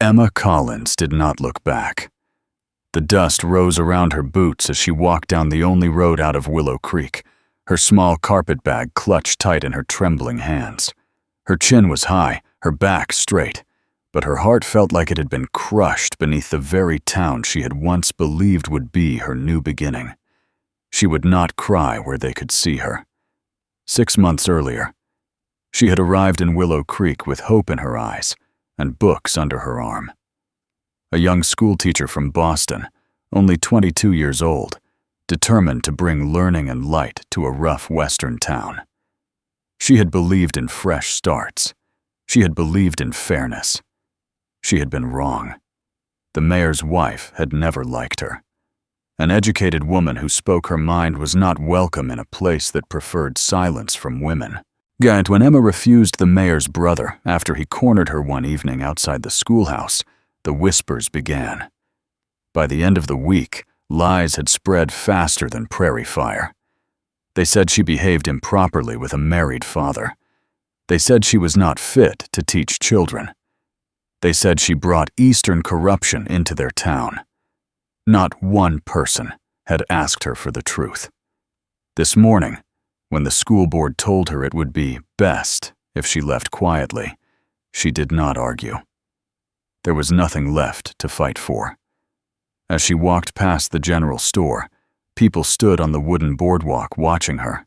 Emma Collins did not look back. The dust rose around her boots as she walked down the only road out of Willow Creek, her small carpet bag clutched tight in her trembling hands. Her chin was high, her back straight, but her heart felt like it had been crushed beneath the very town she had once believed would be her new beginning. She would not cry where they could see her. 6 months earlier, she had arrived in Willow Creek with hope in her eyes and books under her arm. A young schoolteacher from Boston, only 22 years old, determined to bring learning and light to a rough western town. She had believed in fresh starts. She had believed in fairness. She had been wrong. The mayor's wife had never liked her. An educated woman who spoke her mind was not welcome in a place that preferred silence from women. Yet when Emma refused the mayor's brother after he cornered her one evening outside the schoolhouse, the whispers began. By the end of the week, lies had spread faster than prairie fire. They said she behaved improperly with a married father. They said she was not fit to teach children. They said she brought Eastern corruption into their town. Not one person had asked her for the truth. This morning, when the school board told her it would be best if she left quietly, she did not argue. There was nothing left to fight for. As she walked past the general store, people stood on the wooden boardwalk watching her.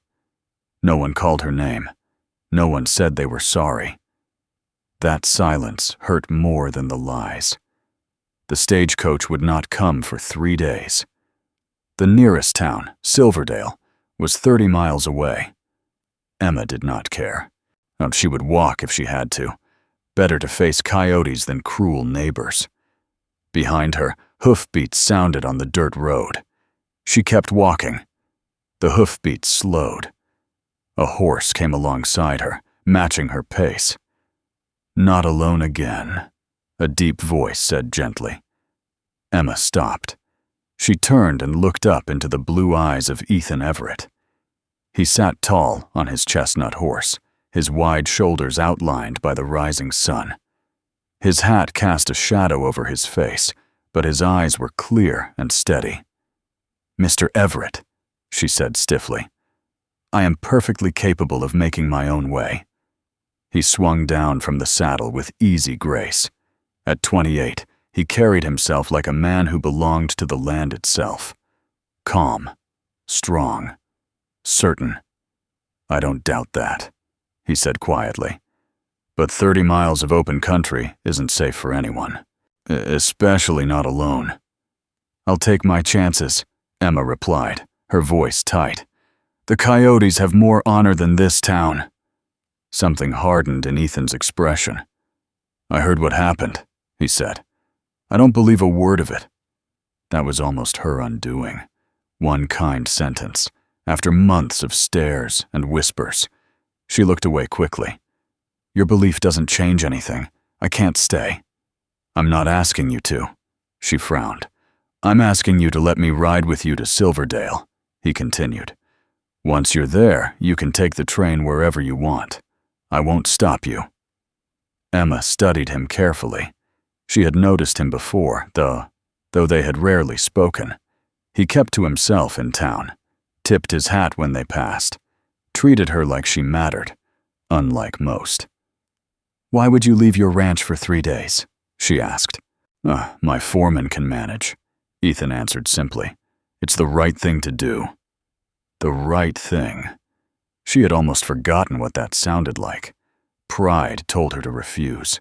No one called her name. No one said they were sorry. That silence hurt more than the lies. The stagecoach would not come for 3 days. The nearest town, Silverdale, was 30 miles away. Emma did not care. She would walk if she had to. Better to face coyotes than cruel neighbors. Behind her, hoofbeats sounded on the dirt road. She kept walking. The hoofbeats slowed. A horse came alongside her, matching her pace. "Not alone again," a deep voice said gently. Emma stopped. She turned and looked up into the blue eyes of Ethan Everett. He sat tall on his chestnut horse, his wide shoulders outlined by the rising sun. His hat cast a shadow over his face, but his eyes were clear and steady. "Mr. Everett," she said stiffly, "I am perfectly capable of making my own way." He swung down from the saddle with easy grace. At 28, he carried himself like a man who belonged to the land itself. Calm, strong, certain. "I don't doubt that," he said quietly. "But 30 miles of open country isn't safe for anyone, especially not alone." "I'll take my chances," Emma replied, her voice tight. "The coyotes have more honor than this town." Something hardened in Ethan's expression. "I heard what happened," he said. "I don't believe a word of it." That was almost her undoing. One kind sentence, after months of stares and whispers. She looked away quickly. "Your belief doesn't change anything. I can't stay." "I'm not asking you to," she frowned. "I'm asking you to let me ride with you to Silverdale," he continued. "Once you're there, you can take the train wherever you want. I won't stop you." Emma studied him carefully. She had noticed him before, though they had rarely spoken. He kept to himself in town, tipped his hat when they passed, treated her like she mattered, unlike most. "Why would you leave your ranch for 3 days?" she asked. My foreman can manage," Ethan answered simply. "It's the right thing to do." The right thing. She had almost forgotten what that sounded like. Pride told her to refuse,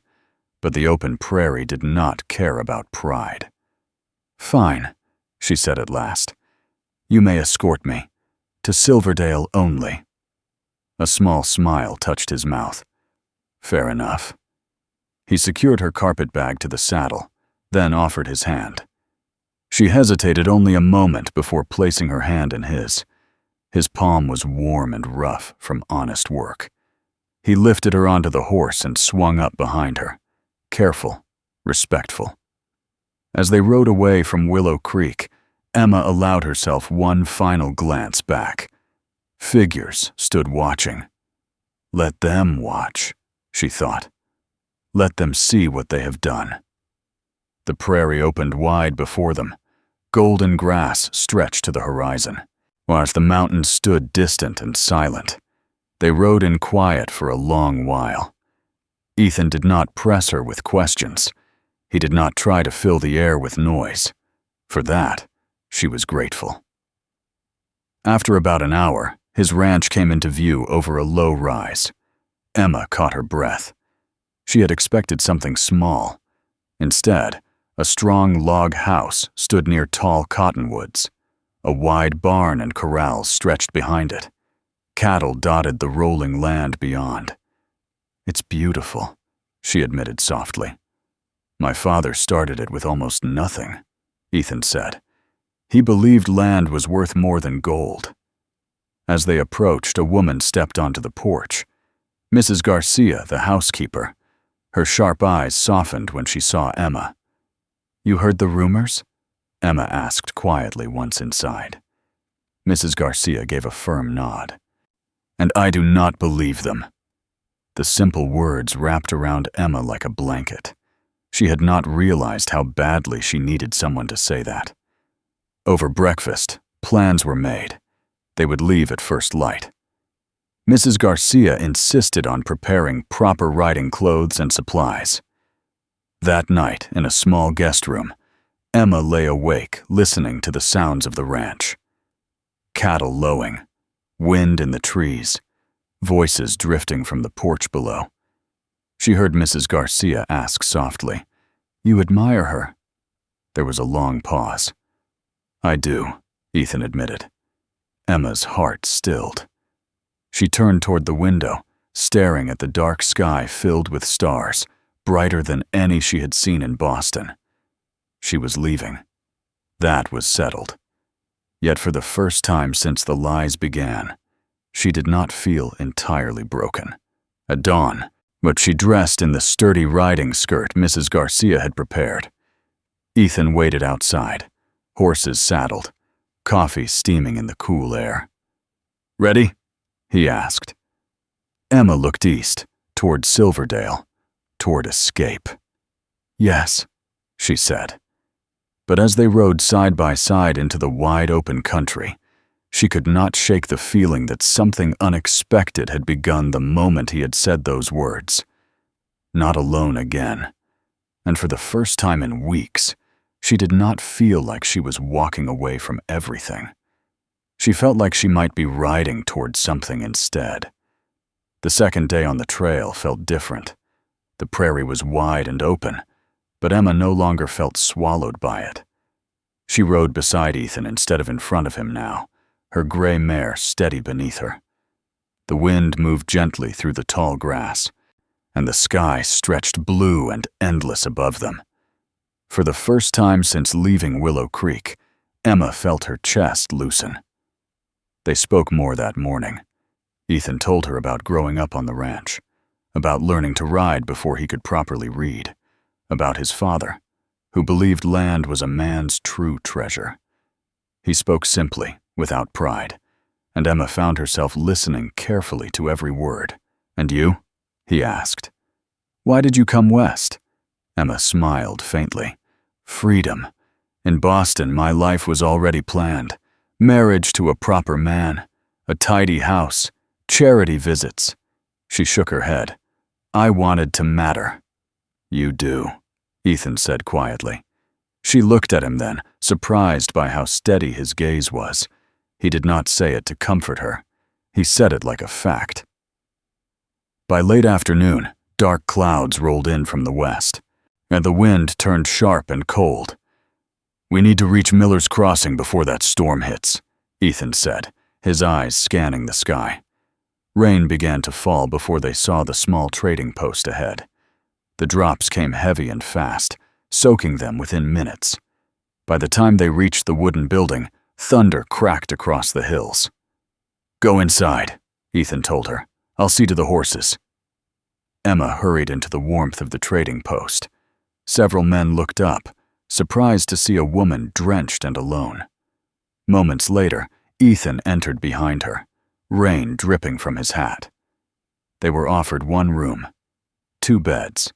but the open prairie did not care about pride. "Fine," she said at last. "You may escort me. To Silverdale only." A small smile touched his mouth. "Fair enough." He secured her carpet bag to the saddle, then offered his hand. She hesitated only a moment before placing her hand in his. His palm was warm and rough from honest work. He lifted her onto the horse and swung up behind her, careful, respectful. As they rode away from Willow Creek, Emma allowed herself one final glance back. Figures stood watching. Let them watch, she thought. Let them see what they have done. The prairie opened wide before them. Golden grass stretched to the horizon, whilst the mountains stood distant and silent. They rode in quiet for a long while. Ethan did not press her with questions. He did not try to fill the air with noise. For that, she was grateful. After about an hour, his ranch came into view over a low rise. Emma caught her breath. She had expected something small. Instead, a strong log house stood near tall cottonwoods. A wide barn and corrals stretched behind it. Cattle dotted the rolling land beyond. "It's beautiful," she admitted softly. "My father started it with almost nothing," Ethan said. "He believed land was worth more than gold." As they approached, a woman stepped onto the porch. Mrs. Garcia, the housekeeper. Her sharp eyes softened when she saw Emma. "You heard the rumors?" Emma asked quietly once inside. Mrs. Garcia gave a firm nod. "And I do not believe them." The simple words wrapped around Emma like a blanket. She had not realized how badly she needed someone to say that. Over breakfast, plans were made. They would leave at first light. Mrs. Garcia insisted on preparing proper riding clothes and supplies. That night, in a small guest room, Emma lay awake, listening to the sounds of the ranch. Cattle lowing, wind in the trees, voices drifting from the porch below. She heard Mrs. Garcia ask softly, "You admire her?" There was a long pause. "I do," Ethan admitted. Emma's heart stilled. She turned toward the window, staring at the dark sky filled with stars, brighter than any she had seen in Boston. She was leaving. That was settled. Yet for the first time since the lies began, she did not feel entirely broken. At dawn, but she dressed in the sturdy riding skirt Mrs. Garcia had prepared. Ethan waited outside, horses saddled, coffee steaming in the cool air. "Ready?" he asked. Emma looked east, toward Silverdale, toward escape. "Yes," she said. But as they rode side by side into the wide open country, she could not shake the feeling that something unexpected had begun the moment he had said those words. Not alone again. And for the first time in weeks, she did not feel like she was walking away from everything. She felt like she might be riding toward something instead. The second day on the trail felt different. The prairie was wide and open, but Emma no longer felt swallowed by it. She rode beside Ethan instead of in front of him now, her gray mare steady beneath her. The wind moved gently through the tall grass, and the sky stretched blue and endless above them. For the first time since leaving Willow Creek, Emma felt her chest loosen. They spoke more that morning. Ethan told her about growing up on the ranch, about learning to ride before he could properly read, about his father, who believed land was a man's true treasure. He spoke simply, without pride, and Emma found herself listening carefully to every word. "And you?" he asked. "Why did you come west?" Emma smiled faintly. "Freedom. In Boston, my life was already planned. Marriage to a proper man, a tidy house, charity visits." She shook her head. "I wanted to matter." "You do," Ethan said quietly. She looked at him then, surprised by how steady his gaze was. He did not say it to comfort her. He said it like a fact. By late afternoon, dark clouds rolled in from the west, and the wind turned sharp and cold. "We need to reach Miller's Crossing before that storm hits," Ethan said, his eyes scanning the sky. Rain began to fall before they saw the small trading post ahead. The drops came heavy and fast, soaking them within minutes. By the time they reached the wooden building, thunder cracked across the hills. "Go inside," Ethan told her. "I'll see to the horses." Emma hurried into the warmth of the trading post. Several men looked up, surprised to see a woman drenched and alone. Moments later, Ethan entered behind her, rain dripping from his hat. They were offered one room, 2 beds.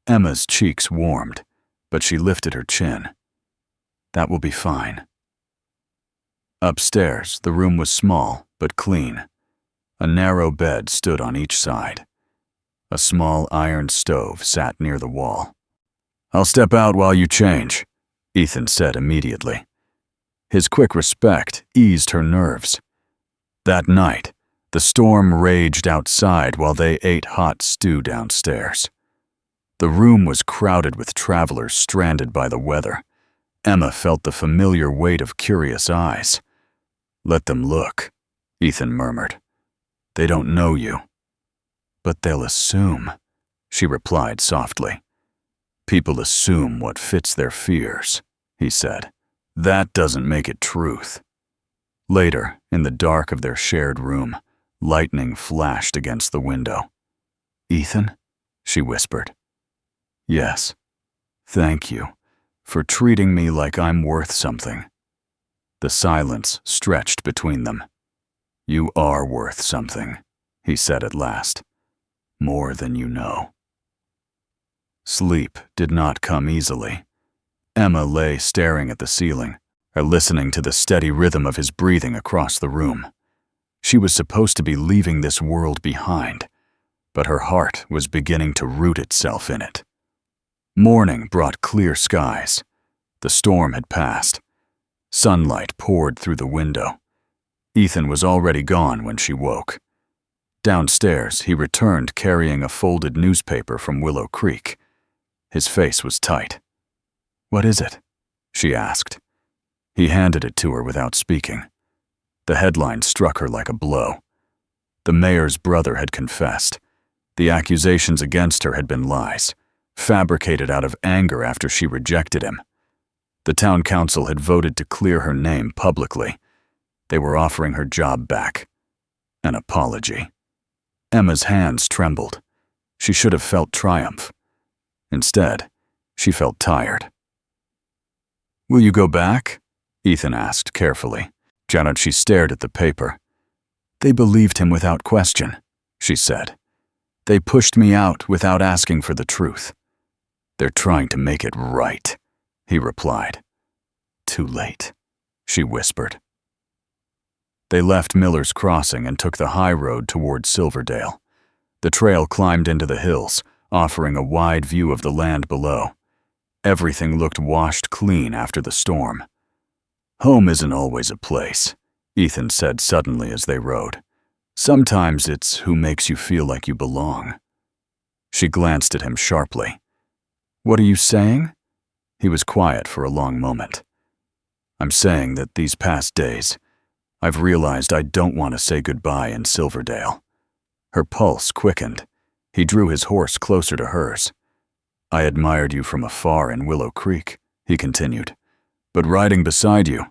Emma's cheeks warmed, but she lifted her chin. That will be fine. Upstairs, the room was small but clean. A narrow bed stood on each side. A small iron stove sat near the wall. "I'll step out while you change," Ethan said immediately. His quick respect eased her nerves. That night, the storm raged outside while they ate hot stew downstairs. The room was crowded with travelers stranded by the weather. Emma felt the familiar weight of curious eyes. "Let them look," Ethan murmured. "They don't know you." "But they'll assume," she replied softly. "People assume what fits their fears," he said. "That doesn't make it truth." Later, in the dark of their shared room, lightning flashed against the window. "Ethan?" she whispered. "Yes. Thank you for treating me like I'm worth something." The silence stretched between them. "You are worth something," he said at last. "More than you know." Sleep did not come easily. Emma lay staring at the ceiling, or listening to the steady rhythm of his breathing across the room. She was supposed to be leaving this world behind, but her heart was beginning to root itself in it. Morning brought clear skies. The storm had passed. Sunlight poured through the window. Ethan was already gone when she woke. Downstairs, he returned carrying a folded newspaper from Willow Creek. His face was tight. "What is it?" she asked. He handed it to her without speaking. The headline struck her like a blow. The mayor's brother had confessed. The accusations against her had been lies, fabricated out of anger after she rejected him. The town council had voted to clear her name publicly. They were offering her job back. An apology. Emma's hands trembled. She should have felt triumph. Instead, she felt tired. "Will you go back?" Ethan asked carefully. She stared at the paper. "They believed him without question," she said. "They pushed me out without asking for the truth." "They're trying to make it right," he replied. "Too late," she whispered. They left Miller's Crossing and took the high road toward Silverdale. The trail climbed into the hills, offering a wide view of the land below. Everything looked washed clean after the storm. "Home isn't always a place," Ethan said suddenly as they rode. "Sometimes it's who makes you feel like you belong." She glanced at him sharply. "What are you saying?" He was quiet for a long moment. "I'm saying that these past days, I've realized I don't want to say goodbye in Silverdale." Her pulse quickened. He drew his horse closer to hers. "I admired you from afar in Willow Creek," he continued. "But riding beside you,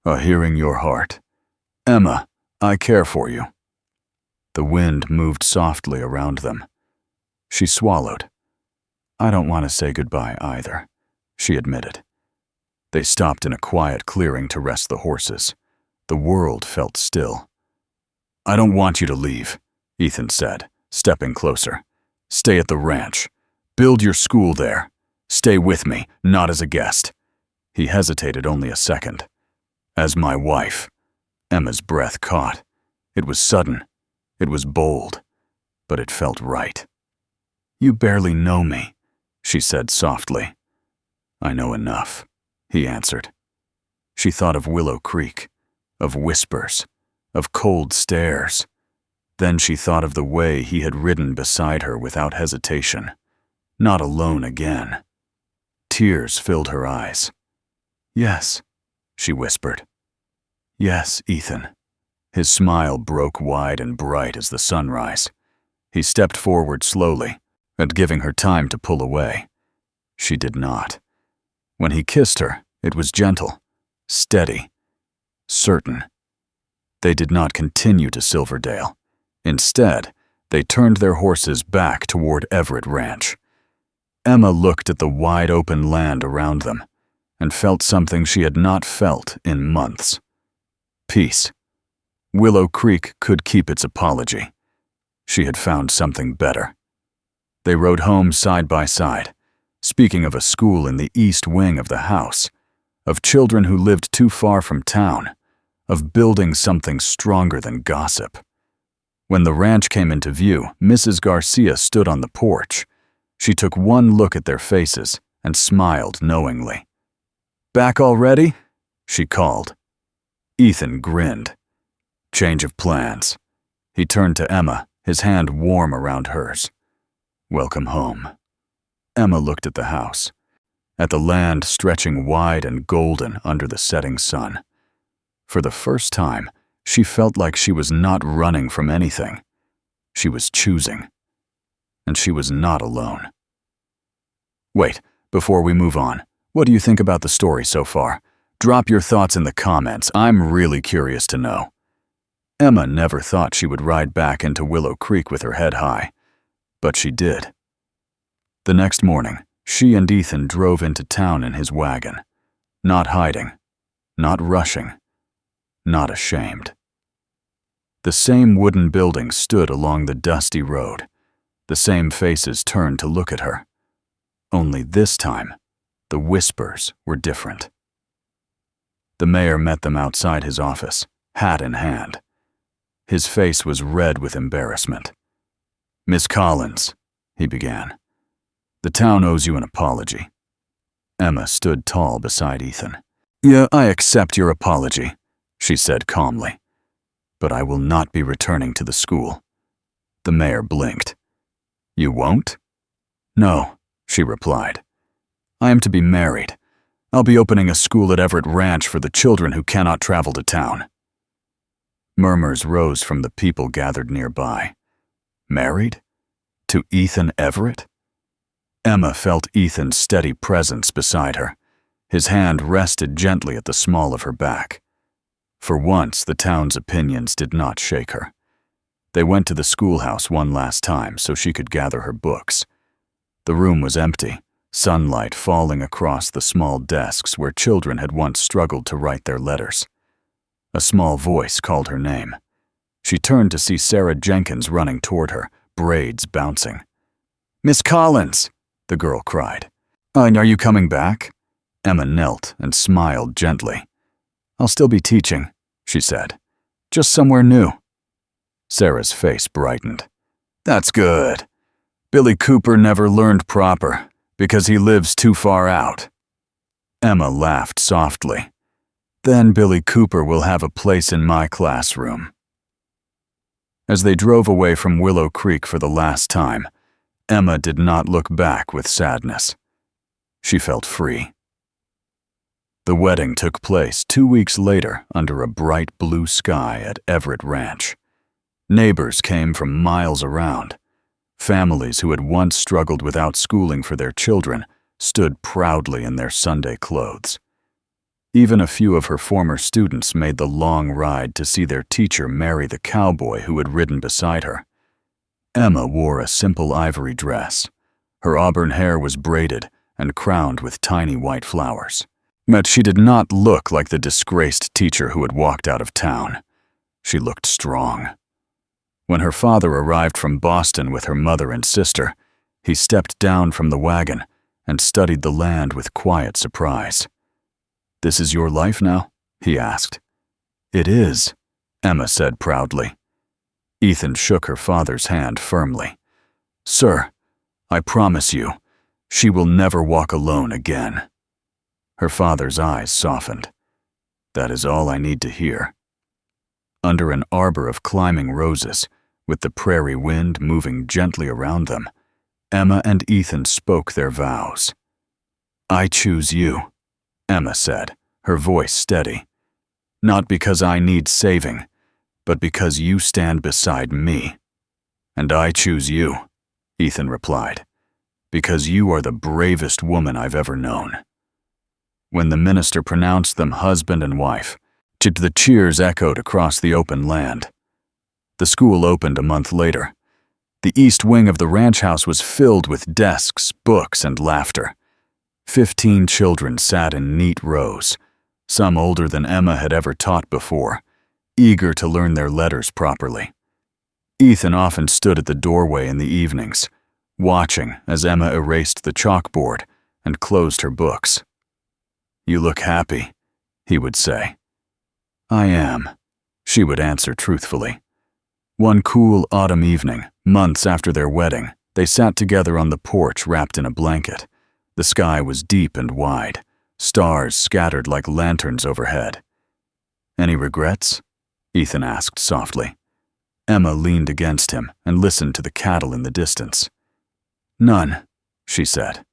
hearing your heart. Emma, I care for you." The wind moved softly around them. She swallowed. "I don't want to say goodbye either," she admitted. They stopped in a quiet clearing to rest the horses. The world felt still. "I don't want you to leave," Ethan said, stepping closer. "Stay at the ranch. Build your school there. Stay with me, not as a guest." He hesitated only a second. "As my wife." Emma's breath caught. It was sudden. It was bold. But it felt right. "You barely know me," she said softly. "I know enough," he answered. She thought of Willow Creek, of whispers, of cold stares. Then she thought of the way he had ridden beside her without hesitation. Not alone again. Tears filled her eyes. "Yes," she whispered. "Yes, Ethan." His smile broke wide and bright as the sunrise. He stepped forward slowly, and giving her time to pull away. She did not. When he kissed her, it was gentle, steady, certain. They did not continue to Silverdale. Instead, they turned their horses back toward Everett Ranch. Emma looked at the wide open land around them and felt something she had not felt in months. Peace. Willow Creek could keep its apology. She had found something better. They rode home side by side, speaking of a school in the east wing of the house, of children who lived too far from town, of building something stronger than gossip. When the ranch came into view, Mrs. Garcia stood on the porch. She took one look at their faces and smiled knowingly. "Back already?" she called. Ethan grinned. Change of plans. He turned to Emma, his hand warm around hers. "Welcome home." Emma looked at the house, at the land stretching wide and golden under the setting sun. For the first time, she felt like she was not running from anything. She was choosing. And she was not alone. Wait, before we move on, what do you think about the story so far? Drop your thoughts in the comments. I'm really curious to know. Emma never thought she would ride back into Willow Creek with her head high, but she did. The next morning, she and Ethan drove into town in his wagon, not hiding, not rushing, not ashamed. The same wooden buildings stood along the dusty road. The same faces turned to look at her. Only this time, the whispers were different. The mayor met them outside his office, hat in hand. His face was red with embarrassment. "Miss Collins," he began, "the town owes you an apology." Emma stood tall beside Ethan. "Yeah, I accept your apology," she said calmly. "But I will not be returning to the school." The mayor blinked. "You won't?" "No," she replied. "I am to be married. I'll be opening a school at Everett Ranch for the children who cannot travel to town." Murmurs rose from the people gathered nearby. Married? To Ethan Everett? Emma felt Ethan's steady presence beside her. His hand rested gently at the small of her back. For once, the town's opinions did not shake her. They went to the schoolhouse one last time so she could gather her books. The room was empty, sunlight falling across the small desks where children had once struggled to write their letters. A small voice called her name. She turned to see Sarah Jenkins running toward her, braids bouncing. "Miss Collins!" the girl cried. Are you coming back?" Emma knelt and smiled gently. "I'll still be teaching," she said. "Just somewhere new." Sarah's face brightened. "That's good. Billy Cooper never learned proper because he lives too far out." Emma laughed softly. "Then Billy Cooper will have a place in my classroom." As they drove away from Willow Creek for the last time, Emma did not look back with sadness. She felt free. The wedding took place 2 weeks later under a bright blue sky at Everett Ranch. Neighbors came from miles around. Families who had once struggled without schooling for their children stood proudly in their Sunday clothes. Even a few of her former students made the long ride to see their teacher marry the cowboy who had ridden beside her. Emma wore a simple ivory dress. Her auburn hair was braided and crowned with tiny white flowers. But she did not look like the disgraced teacher who had walked out of town. She looked strong. When her father arrived from Boston with her mother and sister, he stepped down from the wagon and studied the land with quiet surprise. "This is your life now?" he asked. "It is," Emma said proudly. Ethan shook her father's hand firmly. "Sir, I promise you, she will never walk alone again." Her father's eyes softened. "That is all I need to hear." Under an arbor of climbing roses, with the prairie wind moving gently around them, Emma and Ethan spoke their vows. "I choose you," Emma said, her voice steady. "Not because I need saving, but because you stand beside me." "And I choose you," Ethan replied, "because you are the bravest woman I've ever known." When the minister pronounced them husband and wife, the cheers echoed across the open land. The school opened a month later. The east wing of the ranch house was filled with desks, books, and laughter. 15 children sat in neat rows, some older than Emma had ever taught before, eager to learn their letters properly. Ethan often stood at the doorway in the evenings, watching as Emma erased the chalkboard and closed her books. "You look happy," he would say. "I am," she would answer truthfully. One cool autumn evening, months after their wedding, they sat together on the porch wrapped in a blanket. The sky was deep and wide, stars scattered like lanterns overhead. "Any regrets?" Ethan asked softly. Emma leaned against him and listened to the cattle in the distance. "None," she said,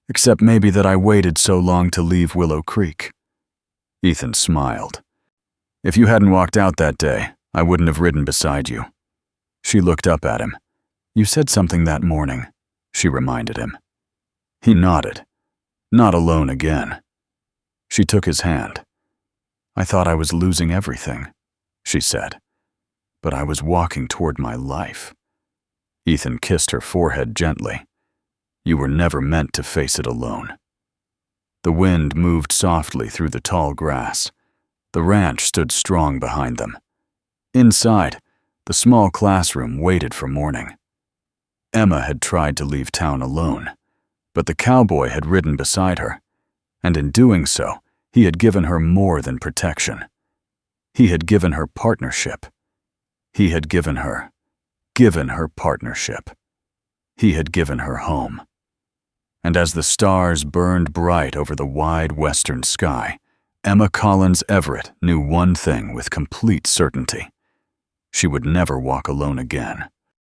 "except maybe that I waited so long to leave Willow Creek." Ethan smiled. "If you hadn't walked out that day, I wouldn't have ridden beside you." She looked up at him. "You said something that morning," she reminded him. He nodded. "Not alone again." She took his hand. "I thought I was losing everything," she said. "But I was walking toward my life." Ethan kissed her forehead gently. "You were never meant to face it alone." The wind moved softly through the tall grass. The ranch stood strong behind them. Inside, the small classroom waited for morning. Emma had tried to leave town alone, but the cowboy had ridden beside her, and in doing so, he had given her more than protection. He had given her partnership. He had given her partnership. He had given her home. And as the stars burned bright over the wide western sky, Emma Collins Everett knew one thing with complete certainty. She would never walk alone again.